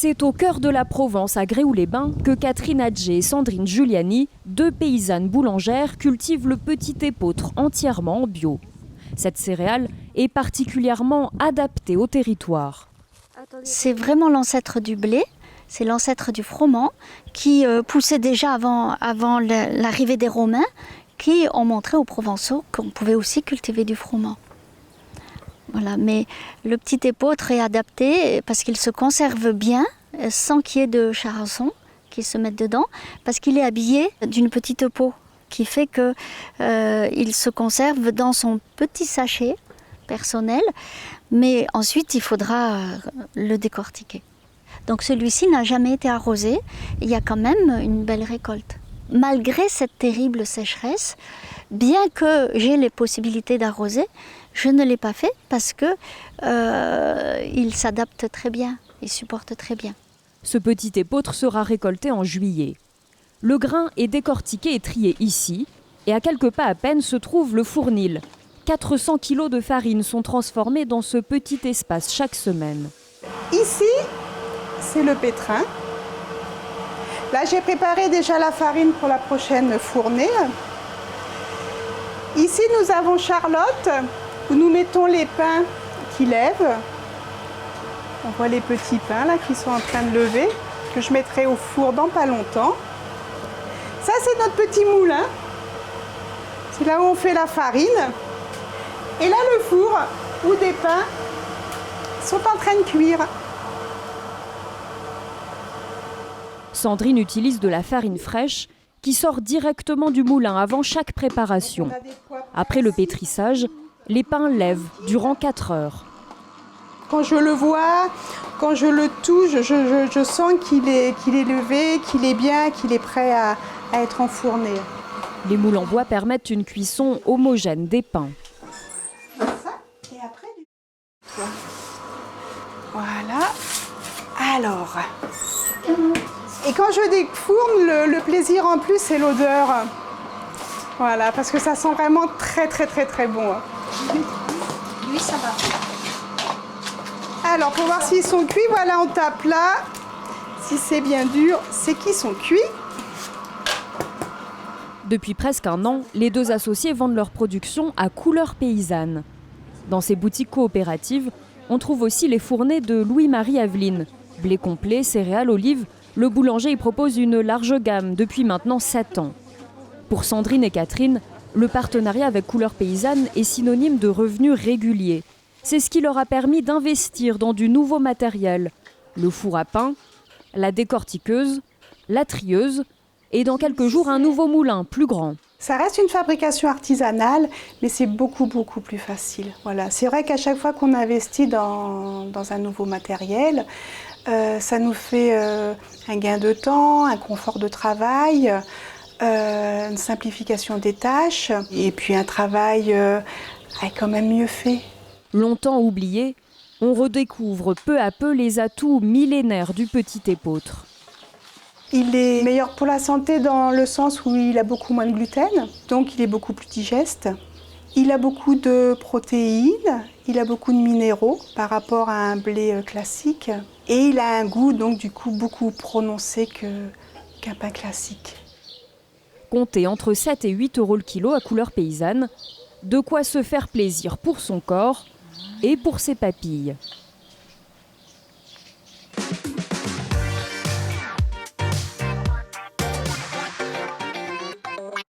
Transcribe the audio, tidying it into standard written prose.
C'est au cœur de la Provence, à Gréoux-les-Bains, que Catherine Adjé et Sandrine Giuliani, deux paysannes boulangères, cultivent le petit épeautre entièrement en bio. Cette céréale est particulièrement adaptée au territoire. C'est vraiment l'ancêtre du blé, c'est l'ancêtre du froment qui poussait déjà avant l'arrivée des Romains, qui ont montré aux Provençaux qu'on pouvait aussi cultiver du froment. Voilà, mais le petit épeautre est adapté parce qu'il se conserve bien sans qu'il y ait de charançon qui se mette dedans, parce qu'il est habillé d'une petite peau qui fait qu'il se conserve dans son petit sachet personnel, mais ensuite il faudra le décortiquer. Donc celui-ci n'a jamais été arrosé, il y a quand même une belle récolte. Malgré cette terrible sécheresse, bien que j'ai les possibilités d'arroser, je ne l'ai pas fait parce que il s'adapte très bien, il supporte très bien. Ce petit épeautre sera récolté en juillet. Le grain est décortiqué et trié ici, et à quelques pas à peine se trouve le fournil. 400 kilos de farine sont transformés dans ce petit espace chaque semaine. Ici, c'est le pétrin. Là, j'ai préparé déjà la farine pour la prochaine fournée. Ici, nous avons Charlotte, où nous mettons les pains qui lèvent. On voit les petits pains là qui sont en train de lever, que je mettrai au four dans pas longtemps. Ça, c'est notre petit moulin. C'est là où on fait la farine. Et là, le four où des pains sont en train de cuire. Sandrine utilise de la farine fraîche qui sort directement du moulin avant chaque préparation. Après le pétrissage, les pains lèvent durant 4 heures. Quand je le vois, quand je le touche, je sens qu'il est levé, qu'il est bien, qu'il est prêt à être enfourné. Les moules en bois permettent une cuisson homogène des pains. Et après, voilà. Alors. Et quand je défourne, le plaisir en plus, c'est l'odeur. Voilà, parce que ça sent vraiment très bon. Oui, ça va. Alors, pour voir s'ils sont cuits, voilà, on tape là. Si c'est bien dur, c'est qu'ils sont cuits. Depuis presque un an, les deux associés vendent leur production à couleur paysanne. Dans ces boutiques coopératives, on trouve aussi les fournées de Louis-Marie Aveline. Blé complet, céréales, olives, le boulanger y propose une large gamme depuis maintenant 7 ans. Pour Sandrine et Catherine, le partenariat avec Couleur Paysanne est synonyme de revenus réguliers. C'est ce qui leur a permis d'investir dans du nouveau matériel. Le four à pain, la décortiqueuse, la trieuse et dans quelques jours un nouveau moulin plus grand. Ça reste une fabrication artisanale, mais c'est beaucoup plus facile. Voilà. C'est vrai qu'à chaque fois qu'on investit dans un nouveau matériel, ça nous fait un gain de temps, un confort de travail, une simplification des tâches et puis un travail quand même mieux fait. Longtemps oublié, on redécouvre peu à peu les atouts millénaires du petit épeautre. Il est meilleur pour la santé dans le sens où il a beaucoup moins de gluten, donc il est beaucoup plus digeste. Il a beaucoup de protéines, il a beaucoup de minéraux par rapport à un blé classique. Et il a un goût donc du coup beaucoup prononcé qu'un pain classique. Comptez entre 7 et 8 euros le kilo à couleur paysanne, de quoi se faire plaisir pour son corps et pour ses papilles.